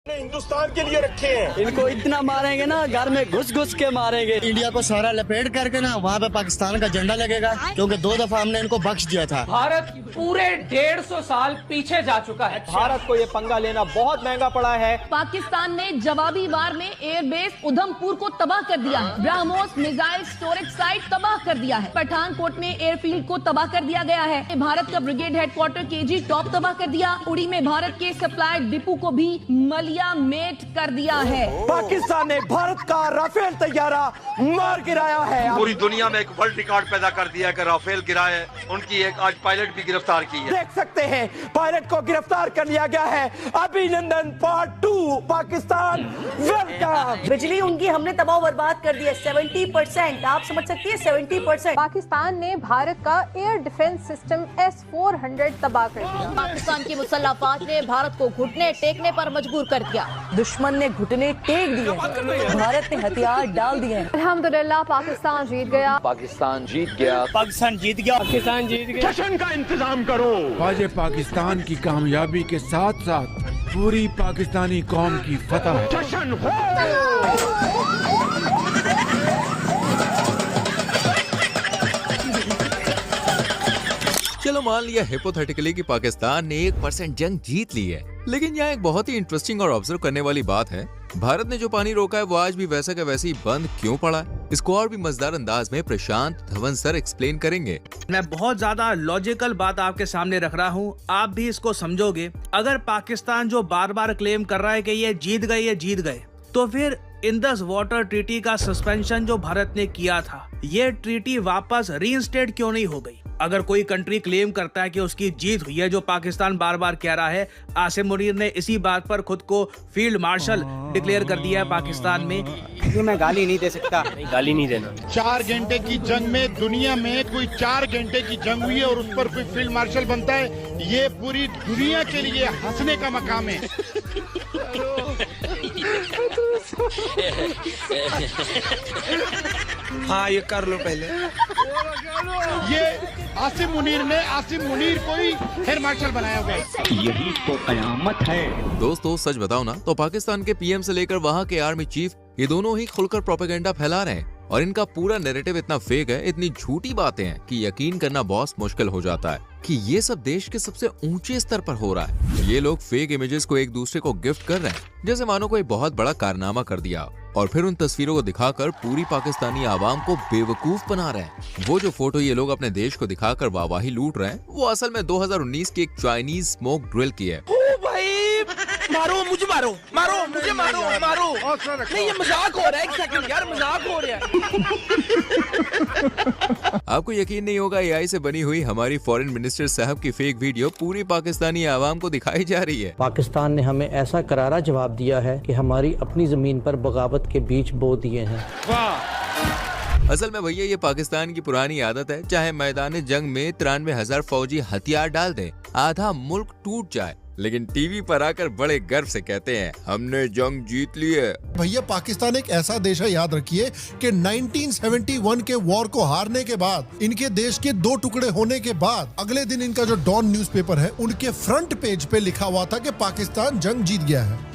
हिंदुस्तान के लिए रखे हैं। इनको इतना मारेंगे ना, घर में घुस घुस के मारेंगे। इंडिया को सारा लपेट करके ना वहाँ पे पाकिस्तान का झंडा लगेगा, क्योंकि 2 दफा हमने इनको बख्श दिया था। भारत पूरे 150 साल पीछे जा चुका है। भारत को ये पंगा लेना बहुत महंगा पड़ा है। पाकिस्तान ने जवाबी वार में एयरबेस उधमपुर को तबाह कर दिया है। ब्रह्मोस मिसाइल स्टोरेज साइट तबाह कर दिया है। पठानकोट में एयरफील्ड को तबाह कर दिया गया है। भारत का ब्रिगेड हेडक्वार्टर केजी टॉप तबाह कर दिया। उड़ी में भारत के सप्लाई डिपो को भी मलिया मेट कर दिया है। पाकिस्तान ने भारत का राफेल तैयारा मार गिराया है। पूरी दुनिया में एक वर्ल्ड रिकॉर्ड पैदा कर दिया कि राफेल गिराए। उनकी एक आज पायलट भी गिरफ्तार की है। देख सकते हैं पायलट को गिरफ्तार कर लिया गया है। अभिनंदन पार्ट 2 पाकिस्तान वेलकम। बिजली उनकी हमने तबाह बर्बाद कर दी है 70%। आप समझ सकती है 70%। पाकिस्तान ने भारत का एयर डिफेंस सिस्टम S-400 तबाह कर दिया। पाकिस्तान की मुसल्लह फौज ने भारत को घुटने टेकने पर मजबूर कर दिया। दुश्मन ने घुटने टेक दिए, भारत ने हथियार डाल दिए। अल्हम्दुलिल्लाह पाकिस्तान जीत गया। पाकिस्तान जीत गया। पाकिस्तान जीत गया। पाकिस्तान जीत गया। जश्न का इंतजाम करो। वाजे पाकिस्तान की कामयाबी के साथ साथ पूरी पाकिस्तानी कौम की फतह। जश्न हो। चलो मान लिया हिपोथेटिकली कि पाकिस्तान ने 1% जंग जीत ली है, लेकिन यहाँ एक बहुत ही इंटरेस्टिंग और ऑब्जर्व करने वाली बात है, भारत ने जो पानी रोका है वो आज भी वैसा का वैसे ही बंद क्यों पड़ा है? इसको और भी मजेदार अंदाज में प्रशांत धवन सर एक्सप्लेन करेंगे। मैं बहुत ज्यादा लॉजिकल बात आपके सामने रख रहा हूँ, आप भी इसको समझोगे। अगर पाकिस्तान जो बार बार क्लेम कर रहा है कि ये जीत गए, तो फिर इंडस वाटर ट्रीटी का सस्पेंशन जो भारत ने किया था, ये ट्रीटी वापस रीइंस्टेट क्यों नहीं हो गई? अगर कोई कंट्री क्लेम करता है कि उसकी जीत हुई है, जो पाकिस्तान बार बार कह रहा है, आसिम मुनीर ने इसी बात पर खुद को फील्ड मार्शल डिक्लेयर कर दिया है पाकिस्तान में। ये मैं गाली नहीं दे सकता। गाली नहीं देना। 4 घंटे की जंग में दुनिया में कोई 4 घंटे की जंग हुई है और उस पर कोई फील्ड मार्शल बनता है, ये पूरी दुनिया के लिए हंसने का मकाम है। हाँ ये कर लो पहले। ये आसिम मुनीर को ही एयर मार्शल बनाया हुआ है। यही तो कयामत है। दोस्तों सच बताओ ना, तो पाकिस्तान के पीएम से लेकर वहाँ के आर्मी चीफ, ये दोनों ही खुलकर प्रोपेगेंडा फैला रहे हैं और इनका पूरा नैरेटिव इतना फेक है, इतनी झूठी बातें हैं कि यकीन करना बहुत मुश्किल हो जाता है कि ये सब देश के सबसे ऊंचे स्तर पर हो रहा है। ये लोग फेक इमेजेस को एक दूसरे को गिफ्ट कर रहे हैं, जैसे मानो कोई बहुत बड़ा कारनामा कर दिया, और फिर उन तस्वीरों को दिखाकर पूरी पाकिस्तानी आवाम को बेवकूफ बना रहे हैं। वो जो फोटो ये लोग अपने देश को दिखाकर वाहवाही लूट रहे हैं, वो असल में 2019 की एक चाइनीज स्मोक ड्रिल की है। मारो मुझे, मारो मुझे, मारो नहीं, ये मजाक हो रहा है। एक सेकंड यार, मजाक हो रहा है। आपको यकीन नहीं होगा, एआई से बनी हुई हमारी फॉरेन मिनिस्टर साहब की फेक वीडियो पूरी पाकिस्तानी आवाम को दिखाई जा रही है। पाकिस्तान ने हमें ऐसा करारा जवाब दिया है कि हमारी अपनी जमीन पर बगावत के बीज बो दिए हैं। असल में भैया ये पाकिस्तान की पुरानी आदत है, चाहे मैदान जंग में 93,000 फौजी हथियार डाल दें, आधा मुल्क टूट जाए, लेकिन टीवी पर आकर बड़े गर्व से कहते हैं हमने जंग जीत ली है। भैया पाकिस्तान एक ऐसा देश है, याद रखिए कि 1971 के वॉर को हारने के बाद, इनके देश के 2 टुकड़े होने के बाद, अगले दिन इनका जो डॉन न्यूज़पेपर है, उनके फ्रंट पेज पे लिखा हुआ था कि पाकिस्तान जंग जीत गया है।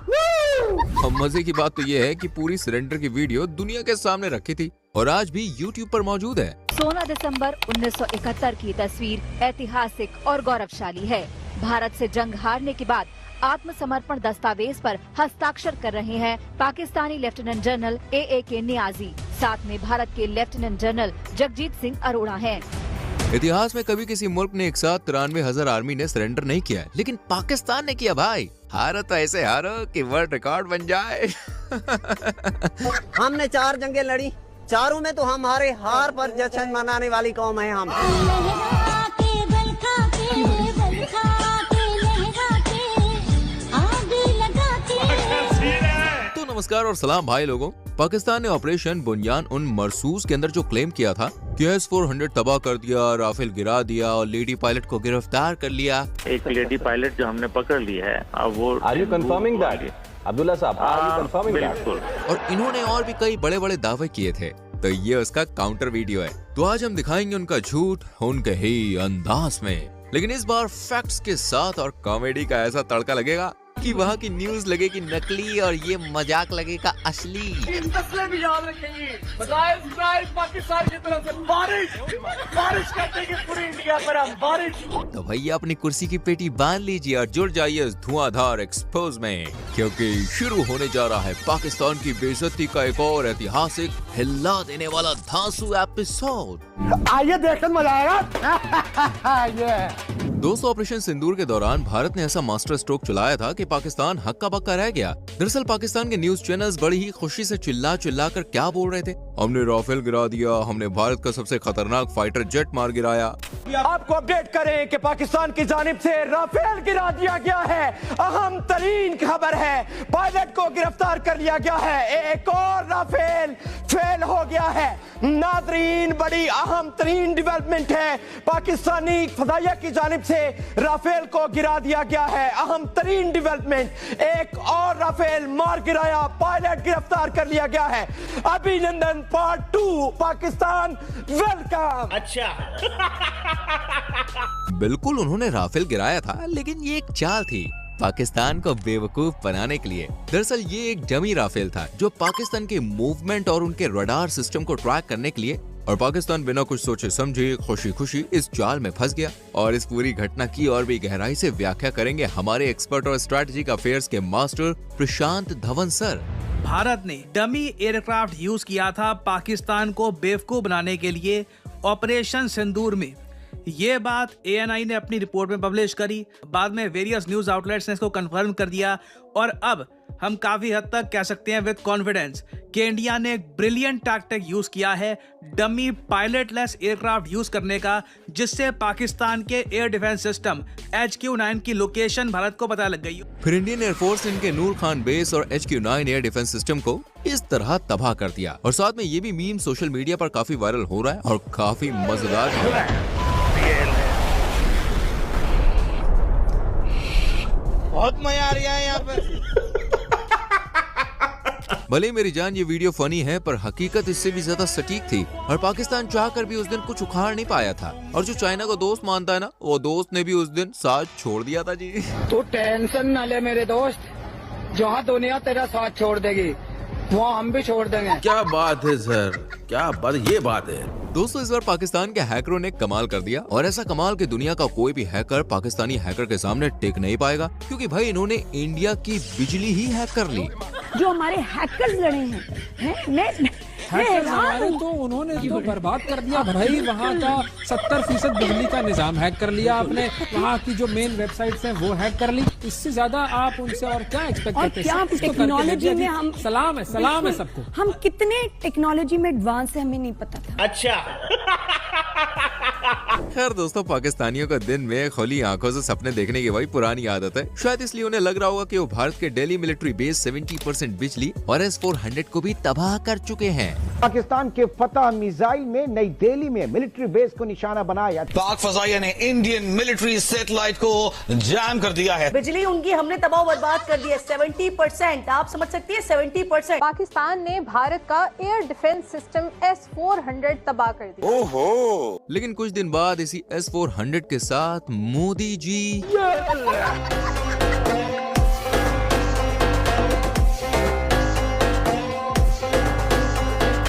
और मजे की बात तो ये है कि पूरी सरेंडर की वीडियो दुनिया के सामने रखी थी और आज भी YouTube पर मौजूद है। 16 दिसंबर 1971 की तस्वीर ऐतिहासिक और गौरवशाली है। भारत से जंग हारने के बाद आत्मसमर्पण दस्तावेज पर हस्ताक्षर कर रहे हैं Pakistani lieutenant general AAK Niazi, साथ में भारत के लेफ्टिनेंट जनरल जगजीत सिंह अरोड़ा हैं। इतिहास में कभी किसी मुल्क ने एक साथ 93,000 आर्मी ने सरेंडर नहीं किया, लेकिन पाकिस्तान ने किया भाई। हारो तो ऐसे हारो कि वर्ल्ड रिकॉर्ड बन जाए। हमने 4 जंगें लड़ी, चारों में तो हमारे हार पर जश्न मनाने वाली कौम है हम। तो नमस्कार और सलाम भाई लोगों। पाकिस्तान ने ऑपरेशन बुनियान उन मरसूस के अंदर जो क्लेम किया था कि S-400 तबाह कर दिया, राफेल गिरा दिया और लेडी पायलट को गिरफ्तार कर लिया। एक लेडी पायलट जो हमने पकड़ ली है, अब वो अब्दुल्ला साहब, बिल्कुल। और इन्होंने और भी कई बड़े बड़े दावे किए थे, तो ये उसका काउंटर वीडियो है। तो आज हम दिखाएंगे उनका झूठ उनके ही अंदाज में, लेकिन इस बार फैक्ट्स के साथ और कॉमेडी का ऐसा तड़का लगेगा कि वहाँ की न्यूज लगेगी नकली और ये मजाक लगेगा असली। भी याद रखेंगे पाकिस्तान की तरफ से बारिश कर देंगे पूरी इंडिया पर हम, बारिश। तो भैया अपनी कुर्सी की पेटी बांध लीजिए और जुड़ जाइए इस धुआंधार एक्सपोज में, क्योंकि शुरू होने जा रहा है पाकिस्तान की बेइज्जती का एक और ऐतिहासिक हिला देने वाला धांसू एपिसोड। आइए देखकर मजा आएगा। दोस्तों, ऑपरेशन सिंदूर के दौरान भारत ने ऐसा मास्टर स्ट्रोक चलाया था कि पाकिस्तान हक्का बक्का रह गया। दरअसल पाकिस्तान के न्यूज चैनल्स बड़ी ही खुशी से चिल्ला कर क्या बोल रहे थे, हमने राफेल गिरा दिया, हमने भारत का सबसे खतरनाक फाइटर जेट मार गिराया। आपको अपडेट करें कि पाकिस्तान की जानिब से राफेल गिरा दिया गया है। अहम तरीन खबर है, पायलट को गिरफ्तार कर लिया गया है। एक और राफेल फेल हो गया है। नाज़रीन, बड़ी अहम तरीन डेवलपमेंट है, पाकिस्तानी फदाइया की जानिब से राफेल को गिरा दिया गया है। अहम तरीन डेवलपमेंट, एक और राफेल मार गिराया, पायलट गिरफ्तार कर लिया गया है। अभिनंदन पार्ट 2, पाकिस्तान वेलकम। अच्छा बिल्कुल उन्होंने राफेल गिराया था, लेकिन ये एक चाल थी पाकिस्तान को बेवकूफ बनाने के लिए। दरअसल ये एक डमी राफेल था जो पाकिस्तान के मूवमेंट और उनके रडार सिस्टम को ट्रैक करने के लिए, और पाकिस्तान बिना कुछ सोचे समझे खुशी खुशी इस चाल में फंस गया। और इस पूरी घटना की और भी गहराई से व्याख्या करेंगे हमारे एक्सपर्ट और स्ट्रेटेजिक अफेयर्स के मास्टर प्रशांत धवन सर। भारत ने डमी एयरक्राफ्ट यूज किया था पाकिस्तान को बेवकूफ बनाने के लिए ऑपरेशन सिंदूर में। ये बात ANI ने अपनी रिपोर्ट में पब्लिश करी, बाद में वेरियस न्यूज आउटलेट्स ने इसको कंफर्म कर दिया, और अब हम काफी हद तक कह सकते हैं विद कॉन्फिडेंस कि इंडिया ने एक ब्रिलियंट टैक्टिक यूज किया है डमी पायलटलेस एयरक्राफ्ट यूज करने का, जिससे पाकिस्तान के एयर डिफेंस सिस्टम HQ-9 की लोकेशन भारत को पता लग गई। फिर इंडियन एयरफोर्स ने इनके नूर खान बेस और HQ-9 एयर डिफेंस सिस्टम को इस तरह तबाह कर दिया। और साथ में ये भी मीम सोशल मीडिया पर काफी वायरल हो रहा है और काफी मजेदार है। बहुत मजा आ रहा है यहाँ पे। भले मेरी जान ये वीडियो फनी है, पर हकीकत इससे भी ज्यादा सटीक थी और पाकिस्तान चाहकर भी उस दिन कुछ उखाड़ नहीं पाया था। और जो चाइना को दोस्त मानता है ना, वो दोस्त ने भी उस दिन साथ छोड़ दिया था जी। तू टेंशन न ले मेरे दोस्त, जहाँ दुनिया तेरा साथ छोड़ देगी वहाँ हम भी छोड़ देंगे। क्या बात है सर, क्या बात, ये बात है। दोस्तों, इस बार पाकिस्तान के हैकरों ने कमाल कर दिया, और ऐसा कमाल कि दुनिया का कोई भी हैकर पाकिस्तानी हैकर के सामने टिक नहीं पाएगा, क्योंकि भाई इन्होंने इंडिया की बिजली ही हैक कर ली। जो हमारे हैकर्स लड़े हैं, तो उन्होंने तो बर्बाद कर दिया भाई। वहाँ का 70% बिजली का निजाम हैक कर लिया आपने, वहाँ की जो मेन वेबसाइट्स हैं वो हैक कर ली। इससे ज्यादा आप उनसे और क्या एक्सपेक्ट करते हैं? टेक्नोलॉजी में हम सलाम है सबको। हम कितने टेक्नोलॉजी में एडवांस है हमें नहीं पता था। अच्छा खैर दोस्तों, पाकिस्तानियों का दिन में खुली आंखों से सपने देखने की भाई पुरानी आदत है। शायद इसलिए उन्हें लग रहा होगा कि वो भारत के दिल्ली मिलिट्री बेस 70% बिजली और S-400 को भी तबाह कर चुके हैं। पाकिस्तान के फतह मिसाइल में नई दिल्ली में मिलिट्री बेस को निशाना बनाया। पाक फजाइया ने इंडियन मिलिट्री सैटेलाइट को जैम कर दिया है। बिजली उनकी हमने तबाह बर्बाद कर दी है 70%। आप समझ सकती है 70%। पाकिस्तान ने भारत का एयर डिफेंस सिस्टम S-400 तबाह कर दिया। ओहो। लेकिन कुछ दिन बाद इसी S-400 के साथ मोदी जी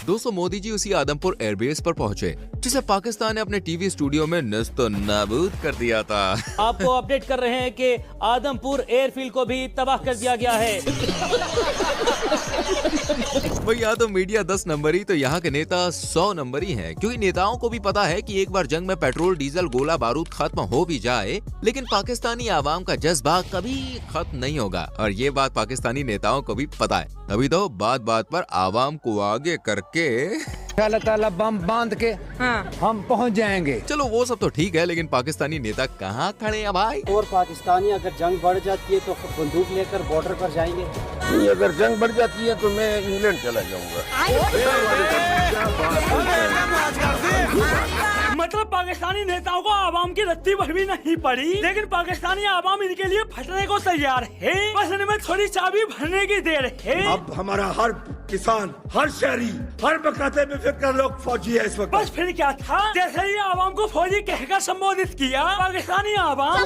दोस्तों, मोदी जी उसी आदमपुर एयरबेस पर पहुंचे जिसे पाकिस्तान ने अपने टीवी स्टूडियो में नस्तो नाबूद कर दिया था। आपको अपडेट कर रहे हैं कि आदमपुर एयरफील्ड को भी तबाह कर दिया गया है। भाई यहाँ तो मीडिया 10 नंबरी तो यहाँ के नेता 100 नंबरी हैं, क्योंकि नेताओं को भी पता है कि एक बार जंग में पेट्रोल डीजल गोला बारूद खत्म हो भी जाए, लेकिन पाकिस्तानी आवाम का जज्बा कभी खत्म नहीं होगा। और ये बात पाकिस्तानी नेताओं को भी पता है, तभी तो बात बात पर आवाम को आगे करके ताला बम बांध के हम पहुंच जाएंगे। चलो वो सब तो ठीक है, लेकिन पाकिस्तानी नेता कहाँ खड़े हैं भाई? और पाकिस्तानी अगर जंग बढ़ जाती है तो बंदूक लेकर बॉर्डर पर जाएंगे। अगर जंग बढ़ जाती है तो मैं इंग्लैंड चला जाऊंगा। मतलब पाकिस्तानी नेताओं को आवाम की रत्ती भर भी नहीं पड़ी, लेकिन पाकिस्तानी आवाम इनके लिए फटने को तैयार है। बस इनमें थोड़ी चाबी भरने की देर है। अब हमारा हर किसान, हर शहरी, हर बकाते में फिक्र लोग फौजी है इस वक्त। बस फिर क्या था, जैसे ही आवाम को फौजी कहकर संबोधित किया, पाकिस्तानी आवाम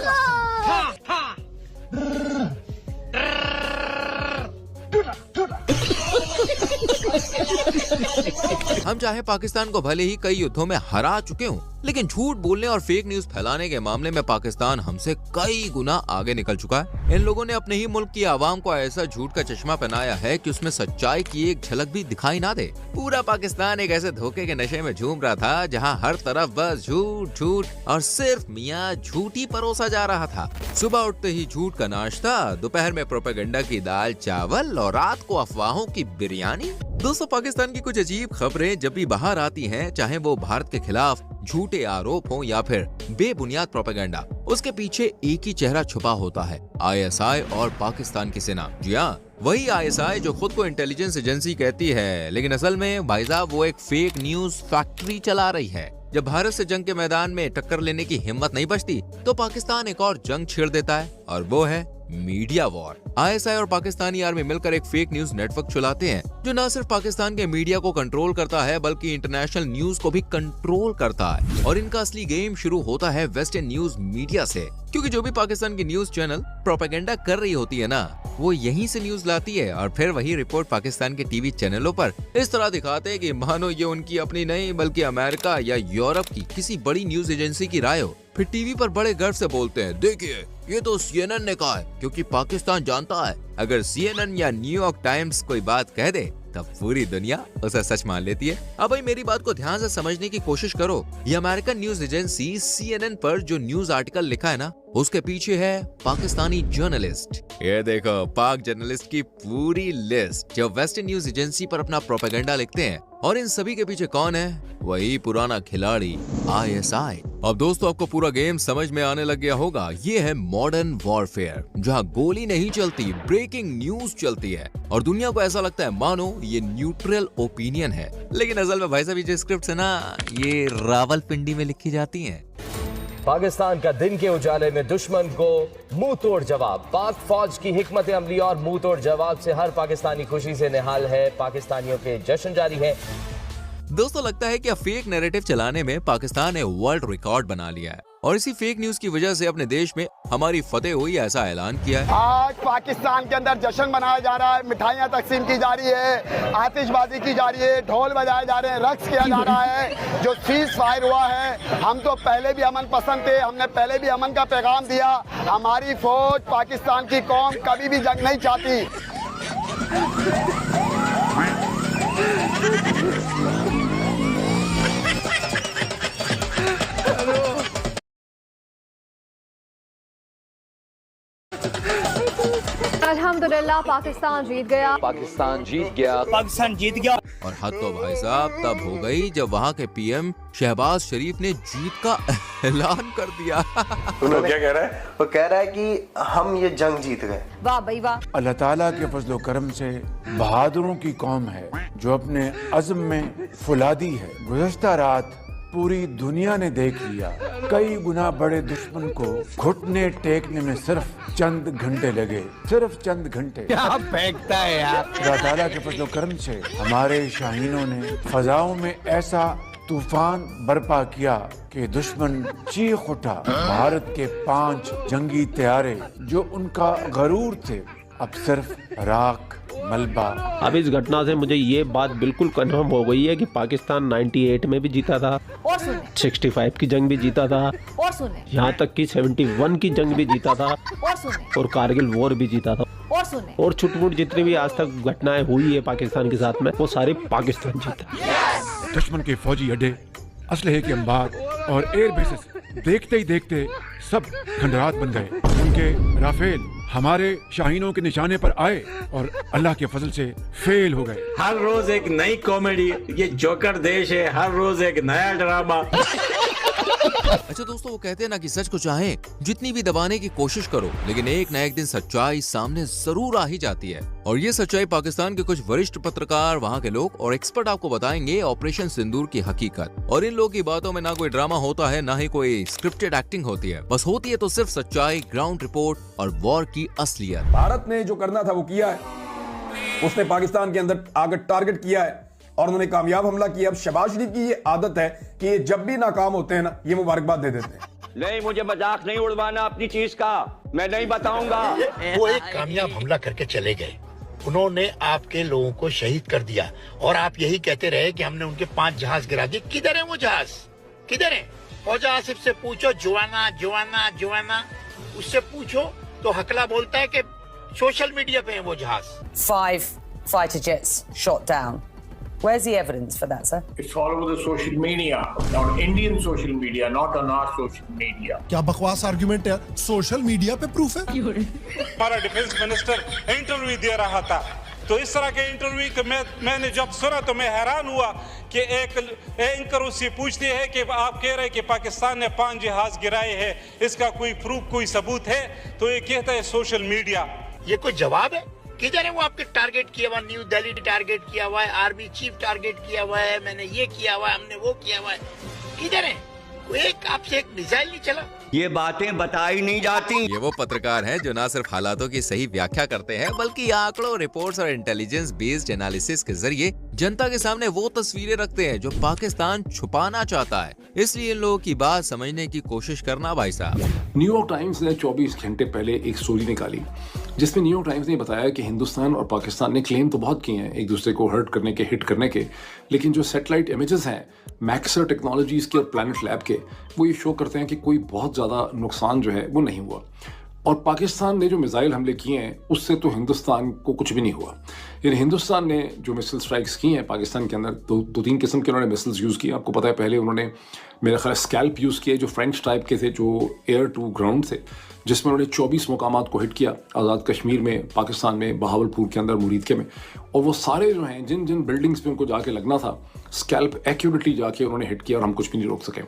हम चाहे पाकिस्तान को भले ही कई युद्धों में हरा चुके हों, लेकिन झूठ बोलने और फेक न्यूज फैलाने के मामले में पाकिस्तान हमसे कई गुना आगे निकल चुका है। इन लोगों ने अपने ही मुल्क की आवाम को ऐसा झूठ का चश्मा पहनाया है कि उसमें सच्चाई की एक झलक भी दिखाई ना दे। पूरा पाकिस्तान एक ऐसे धोखे के नशे में झूम रहा था जहां हर तरफ बस झूठ झूठ और सिर्फ मियां झूठी परोसा जा रहा था। सुबह उठते ही झूठ का नाश्ता, दोपहर में प्रोपेगेंडा की दाल चावल और रात को अफवाहों की बिरयानी। दोस्तों, पाकिस्तान की कुछ अजीब खबरें जब भी बाहर आती हैं, चाहे वो भारत के खिलाफ झूठे आरोप हो या फिर बेबुनियाद प्रोपेगेंडा, उसके पीछे एक ही चेहरा छुपा होता है, ISI और पाकिस्तान की सेना। जी हाँ, वही ISI जो खुद को इंटेलिजेंस एजेंसी कहती है, लेकिन असल में भाई साहब वो एक फेक न्यूज फैक्ट्री चला रही है। जब भारत से जंग के मैदान में टक्कर लेने की हिम्मत नहीं बचती तो पाकिस्तान एक और जंग छेड़ देता है, और वो है मीडिया वॉर। ISI और पाकिस्तानी आर्मी मिलकर एक फेक न्यूज नेटवर्क चलाते हैं जो न सिर्फ पाकिस्तान के मीडिया को कंट्रोल करता है बल्कि इंटरनेशनल न्यूज को भी कंट्रोल करता है। और इनका असली गेम शुरू होता है वेस्टर्न न्यूज मीडिया से, क्योंकि जो भी पाकिस्तान की न्यूज चैनल प्रोपेगेंडा कर रही होती है ना, वो यहीं से न्यूज लाती है और फिर वही रिपोर्ट पाकिस्तान के टीवी चैनलों पर इस तरह दिखाते हैं कि मानो ये उनकी अपनी नहीं बल्कि अमेरिका या यूरोप की किसी बड़ी न्यूज एजेंसी की राय हो। फिर टीवी पर बड़े गर्व से बोलते हैं, देखिए ये तो CNN ने कहा है, क्योंकि पाकिस्तान जानता है अगर CNN या न्यूयॉर्क टाइम्स कोई बात कह दे तब पूरी दुनिया उसे सच मान लेती है। अब भाई मेरी बात को ध्यान से समझने की कोशिश करो। ये अमेरिकन न्यूज एजेंसी CNN पर जो न्यूज आर्टिकल लिखा है ना, उसके पीछे है पाकिस्तानी जर्नलिस्ट। ये देखो पाक जर्नलिस्ट की पूरी लिस्ट जो वेस्टर्न न्यूज एजेंसी पर अपना प्रोपेगेंडा लिखते हैं। और इन सभी के पीछे कौन है? वही पुराना खिलाड़ी ISI। अब दोस्तों, आपको पूरा गेम समझ में आने लग गया होगा। ये है मॉडर्न वॉरफेयर, जहां गोली नहीं चलती, ब्रेकिंग न्यूज चलती है और दुनिया को ऐसा लगता है मानो ये न्यूट्रल ओपिनियन है, लेकिन असल में भाई साहब ये स्क्रिप्ट है ना, ये रावलपिंडी में लिखी जाती है। पाकिस्तान का दिन के उजाले में दुश्मन को मुंह तोड़ जवाब। पाक फौज की हिकमत अमली और मुंह तोड़ जवाब से हर पाकिस्तानी खुशी से निहाल है। पाकिस्तानियों के जश्न जारी है। दोस्तों, लगता है कि अब फेक नैरेटिव चलाने में पाकिस्तान ने वर्ल्ड रिकॉर्ड बना लिया है और इसी फेक न्यूज की वजह से अपने देश में हमारी फतेह हुई ऐसा ऐलान किया है। आज पाकिस्तान के अंदर जश्न मनाया जा रहा है, मिठाइयाँ तकसीम की जा रही है, आतिशबाजी की जा रही है, ढोल बजाए जा रहे हैं, रक्स किया जा रहा है। जो सीज फायर हुआ है, हम तो पहले भी अमन पसंद थे, हमने पहले भी अमन का पैगाम दिया। हमारी फौज, पाकिस्तान की कौम कभी भी जंग नहीं चाहती। अल्हम्दुलिल्लाह पाकिस्तान जीत गया। पाकिस्तान जीत गया। पाकिस्तान जीत गया। और हद तो भाई साहब तब हो गई जब वहाँ के PM शहबाज शरीफ ने जीत का ऐलान कर दिया। क्या कह रहा है? वो कह रहा है कि हम ये जंग जीत गए। वाह भाई वाह। अल्लाह ताला के फजलो करम से बहादुरों की कौम है जो अपने अज़्म में फुलादी है। गुज़श्ता रात पूरी दुनिया ने देख लिया, कई गुना बड़े दुश्मन को घुटने टेकने में सिर्फ चंद घंटे लगे, सिर्फ चंद घंटे। क्या फेंकता है यार। अल्लाह ताला के फजलो करम से हमारे शाहीनों ने फजाओं में ऐसा तूफान बर्पा किया कि दुश्मन चीख उठा। भारत के 5 जंगी तैयारे जो उनका गरूर थे, अब सिर्फ राख मलबा। अब इस घटना से मुझे ये बात बिल्कुल कन्फर्म हो गई है कि पाकिस्तान 98 में भी जीता था, और सुने 65 की जंग भी जीता था, और सुने यहाँ तक कि 71 की जंग भी जीता था, और सुने और कारगिल वॉर भी जीता था, और सुने और छुटमुट जितनी भी आज तक घटनाएं हुई है पाकिस्तान के साथ में, वो सारे पाकिस्तान जीता। दुश्मन के फौजी अड्डे, असलहे के अंबार और एयर बेसेस देखते ही देखते सब खंडरात बन गए। उनके राफेल हमारे शाहीनों के निशाने पर आए और अल्लाह के फजल से फेल हो गए। हर रोज एक नई कॉमेडी, ये जोकर देश है, हर रोज एक नया ड्रामा। अच्छा दोस्तों, वो कहते हैं ना कि सच को चाहे जितनी भी दबाने की कोशिश करो, लेकिन एक न एक दिन सच्चाई सामने जरूर आ ही जाती है। और ये सच्चाई पाकिस्तान के कुछ वरिष्ठ पत्रकार, वहाँ के लोग और एक्सपर्ट आपको बताएंगे ऑपरेशन सिंदूर की हकीकत। और इन लोगों की बातों में ना कोई ड्रामा होता है, ना ही कोई स्क्रिप्टेड एक्टिंग होती है, बस होती है तो सिर्फ सच्चाई, ग्राउंड रिपोर्ट और वॉर की असलियत। भारत ने जो करना था वो किया है, उसने पाकिस्तान के अंदर आगे टारगेट किया है और उन्होंने कामयाब हमला किया। अब शहबाज शरीफ की ये आदत है कि ये जब भी नाकाम होते हैं ना, ये मुबारकबाद दे देते हैं। नहीं, मुझे मजाक नहीं उड़वाना अपनी चीज का, मैं नहीं बताऊंगा। वो एक कामयाब हमला करके चले गए, उन्होंने आपके लोगों को शहीद कर दिया और आप यही कहते रहे कि हमने उनके 5 जहाज गिरा दिए। किधर है वो जहाज, किधर है? फौजा आसिफ से पूछो, जुआना जुआना जुआना, उससे पूछो तो हकला बोलता है कि सोशल मीडिया पे है वो जहाज। 5 fighter jets shot down. Where's the evidence for that, sir? It's all over the social media, on Indian social media, not on our social media. क्या बकवास आर्गुमेंट है? सोशल मीडिया पे प्रूफ है। हमारा डिफेंस मिनिस्टर इंटरव्यू दे रहा था, तो इस तरह के इंटरव्यू को मैंने जब सुना तो मैं हैरान हुआ कि एक एंकर उससे पूछते हैं कि आप कह रहे हैं कि पाकिस्तान ने 5 जहाज गिराए हैं, इसका कोई प्रूफ, कोई सबूत है? तो ये कहता है सोशल मीडिया। ये कोई जवाब है? किधर है वो आपके टारगेट किया हुआ? न्यू दिल्ली टारगेट किया हुआ है, आर्मी चीफ टारगेट किया हुआ है, मैंने ये किया हुआ है, हमने वो किया हुआ है। किधर है? एक आपसे एक मिसाइल नहीं चला। ये बातें बताई नहीं जाती। ये वो पत्रकार हैं जो न सिर्फ हालातों की सही व्याख्या करते हैं, बल्कि आंकड़ों, रिपोर्ट्स और इंटेलिजेंस बेस्ड एनालिसिस के जरिए जनता के सामने वो तस्वीरें रखते हैं जो पाकिस्तान छुपाना चाहता है। इसलिए इन लोगों की बात समझने की कोशिश करना भाई साहब। न्यूयॉर्क टाइम्स ने 24 घंटे पहले एक स्टोरी निकाली जिसमें न्यूयॉर्क टाइम्स ने बताया कि हिंदुस्तान और पाकिस्तान ने क्लेम तो बहुत किए हैं एक दूसरे को हर्ट करने के, हिट करने के, लेकिन जो सैटेलाइट इमेजेस हैं मैक्सर टेक्नोलॉजीज के और प्लैनेट लैब के, वो ये शो करते हैं कि कोई बहुत ज़्यादा नुकसान जो है वो नहीं हुआ। और पाकिस्तान ने जो मिसाइल हमले किए हैं उससे तो हिंदुस्तान को कुछ भी नहीं हुआ। यानी हिंदुस्तान ने जो मिसाइल स्ट्राइक्स की हैं पाकिस्तान के अंदर, दो तीन किस्म के उन्होंने मिसाइल्स यूज़ किए। आपको पता है पहले उन्होंने मेरा ख्याल स्कैल्प यूज़ किए जो फ्रेंच टाइप के थे, जो एयर टू ग्राउंड थे, जिसमें उन्होंने 24 मुकामात को हिट किया आज़ाद कश्मीर में, पाकिस्तान में, बहावलपुर के अंदर, मुरीदके में। और वो सारे जो हैं जिन जिन बिल्डिंग्स पे उनको जाके लगना था, स्कैल्प एक्यूरेटली जाके उन्होंने हिट किया और हम कुछ भी नहीं रोक सके।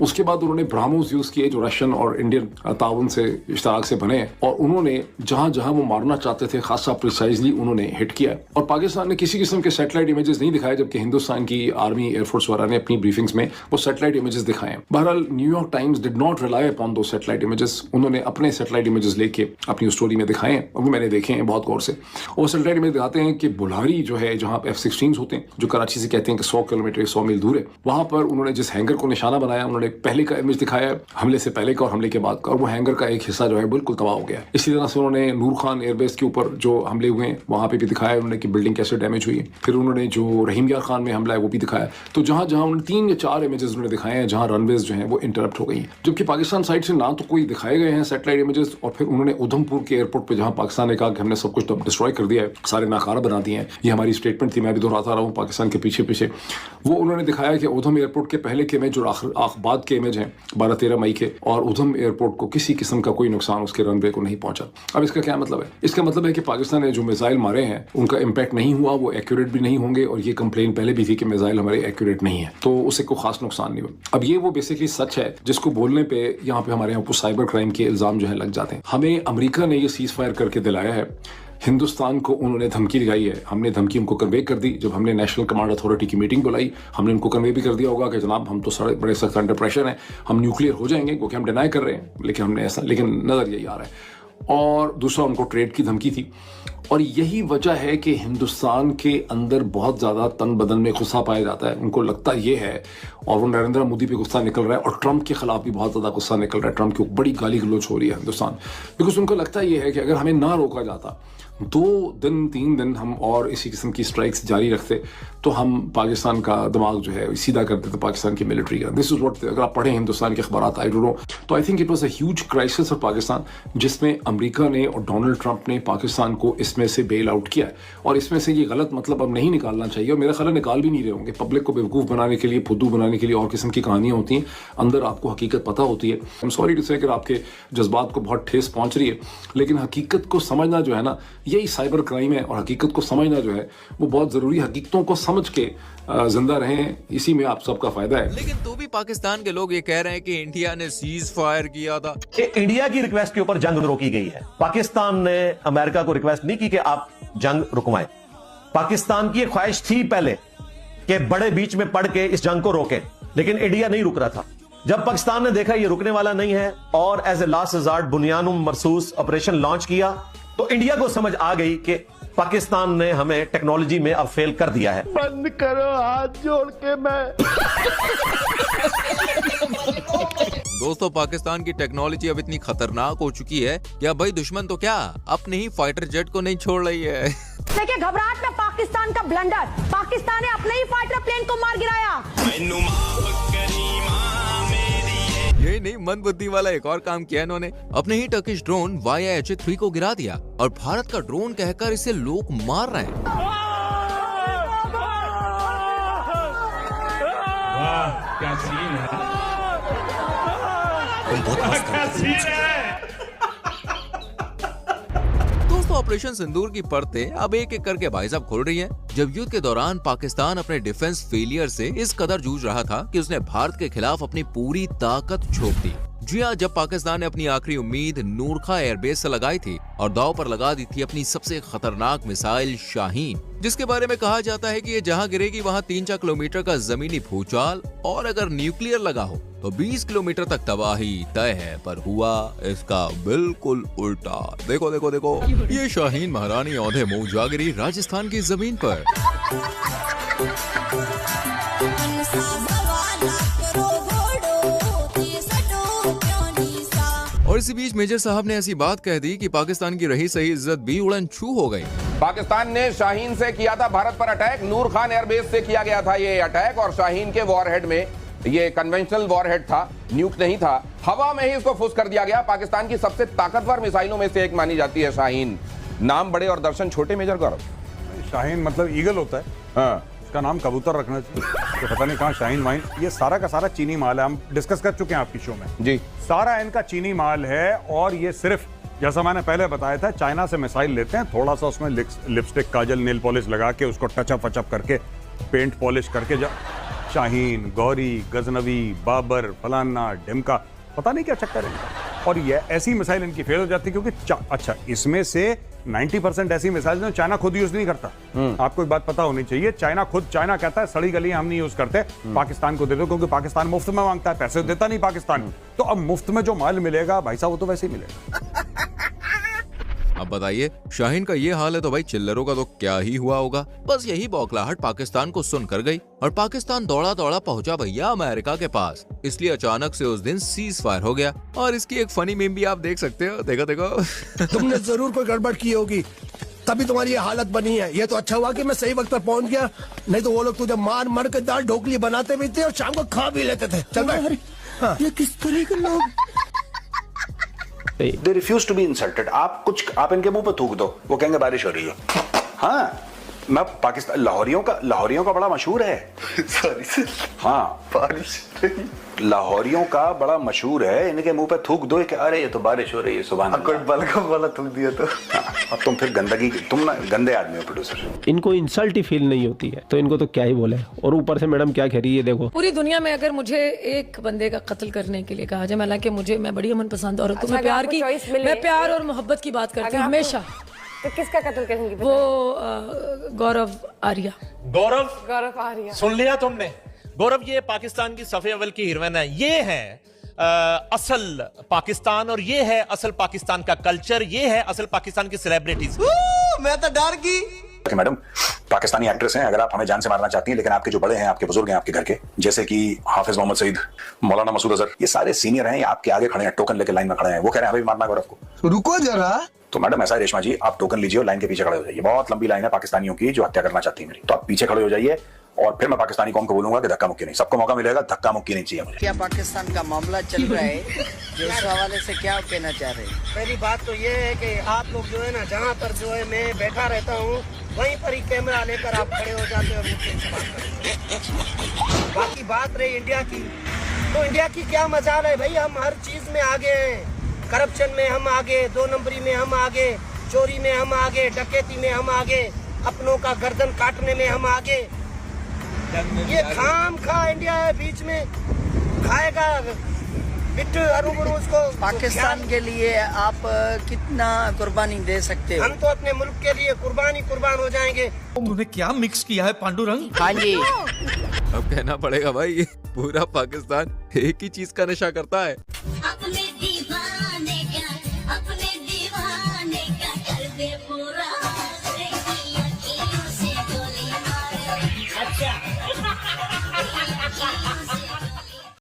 उसके बाद उन्होंने ब्राह्मोस यूज़ किए जो रशियन और इंडियन ताउन से इश्तराक से बने, और उन्होंने जहाँ जहाँ वो मारना चाहते थे खासा प्रिसाइजली उन्होंने हिट किया। और पाकिस्तान ने किसी किस्म के सैटेलाइट इमेजेस नहीं दिखाए, जबकि हिंदुस्तान की आर्मी, एयरफोर्स वगैरह ने अपनी ब्रीफिंग्स में वो सैटेलाइट इमेजेस दिखाए। बहरहाल New York times did not rely upon दो सैटेलाइट इमेजेस। उन्होंने अपने सैटेलाइट इमेजेस लेके अपनी स्टोरी में दिखाए हैं, और वो मैंने देखे हैं बहुत गौर से। और सैटेलाइट इमेज दिखाते हैं कि बुल्हारी जो है, जहाँ F-16 होते हैं, जो कराची से कहते हैं कि 100 किलोमीटर 100 मील दूर है, वहां पर उन्होंने जिस हैंगर को निशाना बनाया, उन्होंने पहले का इमेज दिखाया हमले से पहले का और हमले के बाद का, और वो हैंगर का एक हिस्सा जो है बिल्कुल तबाह हो गया। इसी तरह से उन्होंने नूर खान एयरबेस के ऊपर जो हमले हुए हैं वहां पे भी दिखाया उन्होंने कि बिल्डिंग कैसे डैमेज हुई है। फिर उन्होंने जो रहीम यार खान में हमला है वो भी दिखाया। तो जहां जहां उन्होंने 3 या 4 इमेजेस उन्होंने दिखाए हैं जहां रनवेज जो है वो इंटरप्ट हो गई हैं, जबकि पाकिस्तान साइड से ना तो कोई दिखाए गए हैं सैटेलाइट इमेजेस। और फिर उन्होंने उधमपुर के एयरपोर्ट पर, जहां पाकिस्तान ने कहा कि हमने सब कुछ डिस्ट्रॉय कर दिया है, सारे नाकारा बना दिए हैं, ये हमारी स्टेटमेंट थी, मैं भी दोहराता रहा हूँ पाकिस्तान के पीछे पीछे, वो उन्होंने दिखाया कि उधम एयरपोर्ट के पहले के इमेज और बाद के इमेज हैं 12-13 मई के, और उधम एयरपोर्ट को किसी किस्म का कोई नुकसान उसके रनवे को नहीं पहुंचा। अब इसका क्या मतलब है? इसका मतलब है कि पाकिस्तान ने जो मिसाइल मारे हैं उनका इम्पैक्ट नहीं हुआ, वो एक्यूरेट भी नहीं होंगे, और ये कंप्लेन पहले भी थी कि मिसाइल हमारे एक्यूरेट नहीं है, तो उससे कोई खास नुकसान नहीं हुआ। अब ये वो बेसिकली सच है जिसको बोलने पे यहाँ पे हमारे यहाँ पर साइबर क्राइम के इल्जाम जो है लग जाते हैं। हमें अमेरिका ने ये सीज फायर करके दिलाया है, हिंदुस्तान को उन्होंने धमकी लगाई है, हमने धमकी उनको कन्वे कर दी। जब हमने नेशनल कमांड अथॉरिटी की मीटिंग बुलाई, हमने उनको कन्वे भी कर दिया होगा कि जनाब हम तो सारे बड़े सख्त अंडर प्रेशर हैं, हम न्यूक्लियर हो जाएंगे, क्योंकि हम डिनाई कर रहे हैं, लेकिन हमने ऐसा, लेकिन नजर यही आ रहा है। और दूसरा उनको ट्रेड की धमकी थी। और यही वजह है कि हिंदुस्तान के अंदर बहुत ज़्यादा तन बदन में गुस्सा पाया जाता है। उनको लगता ये है, और वो नरेंद्र मोदी पे गुस्सा निकल रहा है, और ट्रंप के खिलाफ भी बहुत ज़्यादा गुस्सा निकल रहा है, ट्रंप की बड़ी गाली गलौज हो रही है हिंदुस्तान, बिकॉज उनको लगता ये है कि अगर हमें ना रोका जाता, 2 दिन 3 दिन हम और इसी किस्म की स्ट्राइक्स जारी रखते, तो हम पाकिस्तान का दिमाग जो है सीधा कर देते पाकिस्तान की मिलिट्री का। दिस इज व्हाट, अगर आप पढ़ें हिंदुस्तान के अखबार, आई डोंट नो, तो I think it was a huge crisis for Pakistan, जिसमें अमेरिका ने और डोनाल्ड ट्रंप ने पाकिस्तान को इसमें से बेल आउट किया है। और इसमें से ये गलत मतलब अब नहीं निकालना चाहिए, और मेरा ख्याल निकाल भी नहीं रहे होंगे। पब्लिक को बेवकूफ़ बनाने के लिए, फुद्दू बनाने के लिए और किस्म की कहानियाँ होती हैं, अंदर आपको हकीकत पता होती है। आई एम सॉरी टू से कि आपके जज्बात को बहुत ठेस पहुँच रही है, लेकिन हकीकत को समझना जो है ना, यही साइबर क्राइम है, और हकीकत को समझना जो है वो बहुत ज़रूरी। हकीकतों को समझ के जिंदा रहें, इसी में आप सबका फायदा है। लेकिन तो भी पाकिस्तान के लोग ये कह रहे हैं कि इंडिया ने सीज फायर किया था। इंडिया की रिक्वेस्ट के ऊपर जंग रोकी गई है। पाकिस्तान ने अमेरिका को रिक्वेस्ट नहीं की कि आप जंग रुकवाएं। पाकिस्तान की ख्वाहिश थी पहले कि बड़े बीच में पड़ के इस जंग को रोके, लेकिन इंडिया नहीं रुक रहा था। जब पाकिस्तान ने देखा ये रुकने वाला नहीं है और as a last resort Bunyanum Marsoos operation launch किया, तो इंडिया को समझ आ गई कि पाकिस्तान ने हमें टेक्नोलॉजी में अब फेल कर दिया है। बंद करो हाथ जोड़ के मैं दोस्तों पाकिस्तान की टेक्नोलॉजी अब इतनी खतरनाक हो चुकी है कि अब भाई दुश्मन तो क्या अपने ही फाइटर जेट को नहीं छोड़ रही है। देखिए घबराहट में पाकिस्तान का ब्लंडर, पाकिस्तान ने अपने ही फाइटर प्लेन को मार गिराया। यही नहीं, मंदबुद्धि वाला एक और काम किया इन्होंने, अपने ही टर्किश ड्रोन YH-3 को गिरा दिया और भारत का ड्रोन कहकर इसे लोग मार रहे हैं। वाह क्या सीन है, क्या सीन है। दोस्तों ऑपरेशन सिंदूर की परतें अब एक एक करके भाई साहब खुल रही हैं। जब युद्ध के दौरान पाकिस्तान अपने डिफेंस फेलियर से इस कदर जूझ रहा था कि उसने भारत के खिलाफ अपनी पूरी ताकत झोंक दी। जी हाँ, जब पाकिस्तान ने अपनी आखिरी उम्मीद नूरखा एयरबेस से लगाई थी और दांव पर लगा दी थी अपनी सबसे खतरनाक मिसाइल शाहीन, जिसके बारे में कहा जाता है कि ये जहां गिरेगी वहां 3-4 किलोमीटर का जमीनी भूचाल और अगर न्यूक्लियर लगा हो तो 20 किलोमीटर तक तबाही तय है। पर हुआ इसका बिल्कुल उल्टा। देखो देखो देखो, ये शाहीन महारानी औंधे मुंह जा गिरी राजस्थान की जमीन पर। और इसी बीच मेजर साहब ने ऐसी बात कह दी कि पाकिस्तान की रही सही इज्जत भी उड़न छू हो गई। पाकिस्तान ने शाहीन से किया था भारत पर अटैक, नूर खान एयरबेस से किया गया था ये अटैक और शाहीन के वॉरहेड में, ये कन्वेंशनल वॉरहेड था, न्यूक नहीं था, हवा में ही इसको फुस कर दिया गया। पाकिस्तान की सबसे ताकतवर मिसाइलों में से एक मानी जाती है शाहीन। नाम बड़े और दर्शन छोटे मेजर गौरव। शाहीन मतलब ईगल होता है, हाँ। इसका नाम कबूतर रखना चाहिए। तो पता नहीं कहाँ शाहीन वाइन, ये सारा का सारा चीनी माल है, हम डिस्कस कर चुके हैं आपकी शो में जी। सारा इनका चीनी माल है और ये सिर्फ जैसा मैंने पहले बताया था चाइना से मिसाइल लेते हैं, थोड़ा सा उसमें लिपस्टिक काजल नेल पॉलिश लगा के उसको टचअप वचअप करके पेंट पॉलिश करके शाहीन, गौरी, गजनवी, बाबर, फलाना, ढिमका, पता नहीं क्या चक्कर है। और ये ऐसी मिसाइल इनकी फेल हो जाती है क्योंकि अच्छा इसमें से 90% ऐसी मिसाइल जो चाइना खुद यूज नहीं करता। आपको एक बात पता होनी चाहिए, चाइना कहता है सड़ी गली हम नहीं यूज करते, पाकिस्तान को दे दो क्योंकि पाकिस्तान मुफ्त में मांगता है, पैसे देता नहीं पाकिस्तान। तो अब मुफ्त में जो माल मिलेगा भाई साहब वो तो वैसे ही मिलेगा। अब बताइए, शाहीन का ये हाल है तो भाई चिल्लरों का तो क्या ही हुआ होगा। बस यही बौखलाहट पाकिस्तान को सुन कर गई और पाकिस्तान दौड़ा दौड़ा पहुंचा भैया अमेरिका के पास। इसलिए अचानक से उस दिन सीज फायर हो गया और इसकी एक फनी मीम भी आप देख सकते हो। देखो देखो तुमने जरूर कोई गड़बड़ की होगी तभी तुम्हारी ये हालत बनी है। ये तो अच्छा हुआ कि मैं सही वक्त पर पहुंच गया, नहीं तो वो लोग तुझे मार मार के दाल ढोकली बनाते भी थे और शाम को खा भी लेते थे। चल भाई, हाँ। ये किस तरह के लोग। They refuse to be insulted. आप इनके मुंह पे थूक दो, वो कहेंगे बारिश हो रही है। हाँ, मैं पाकिस्तान लाहौरियों का बड़ा मशहूर है। सॉरी हाँ, बारिश लाहौरियों का बड़ा मशहूर है, इनके मुंह पे थूक दो कि अरे ये तो बारिश हो रही है। सुबह कोई बलगम वाला थूक दिया तो अब तुम फिर गंदगी, तुम ना गंदे आदमी हो प्रोड्यूसर। इनको इंसल्ट ही फील नहीं होती है तो इनको तो क्या ही बोले। और ऊपर से मैडम क्या कह रही है, देखो पूरी दुनिया में अगर मुझे एक बंदे का कत्ल करने के लिए कहा जाए, हालांकि मैं बड़ी अमन पसंद औरत हूँ, मैं प्यार और मोहब्बत की बात करती हूँ हमेशा। तो किसका कत्ल करेंगी? वो गौरव आर्या। गौरव आर्या सुन लिया तुमने? गौरव ये पाकिस्तान की सफ़े अव्वल की हीरोइन है, ये है असल पाकिस्तान और ये है असल पाकिस्तान का कल्चर, ये है असल पाकिस्तान की सेलिब्रिटीज। मैं तो डर गई। मैडम पाकिस्तानी एक्ट्रेस हैं, अगर आप हमें जान से मारना चाहती हैं, लेकिन आपके जो बड़े हैं, आपके बुजुर्ग हैं आपके घर के, जैसे कि हाफिज मोहम्मद सईद, मौलाना मसूद अजहर, ये सारे सीनियर हैं, आपके आगे खड़े हैं, टोकन लेके लाइन में खड़े हैं, वो कह रहे हैं हमें मारना गौरव को। रुको जरा। तो मैडम ऐसा है रेशमा जी, आप टोकन लीजिए और लाइन के पीछे खड़े हो जाइए। बहुत लंबी लाइन है पाकिस्तानियों की जो हत्या करना चाहती है मेरी, तो आप पीछे खड़े हो जाइए और फिर मैं पाकिस्तानी कौम को बोलूंगा कि धक्का मुक्की नहीं, सबको मौका मिलेगा, धक्का मुक्की नहीं चाहिए मुझे। क्या पाकिस्तान का मामला चल रहा है, जो इस हवाले से क्या कहना चाह रहे हैं? मेरी बात तो ये है कि आप लोग जो है ना, जहाँ पर जो है मैं बैठा रहता हूँ वहीं पर ही कैमरा लेकर आप खड़े हो जाते हो। बाकी बात रही इंडिया की, तो इंडिया की क्या मजाल है भाई, हम हर चीज में आगे हैं। करप्शन में हम आगे, 2 नंबरी में हम आगे, चोरी में हम आगे, डकैती में हम आगे, अपनों का गर्दन काटने में हम आगे। ये खाम खा इंडिया है बीच में, खाएगा बिट्टू अरुण उसको। पाकिस्तान के लिए आप कितना कुर्बानी दे सकते हो? हम तो अपने मुल्क के लिए कुर्बान हो जाएंगे। तूने क्या मिक्स किया है पांडुरंग? हाँ जी। अब कहना पड़ेगा भाई, पूरा पाकिस्तान एक ही चीज का नशा करता है।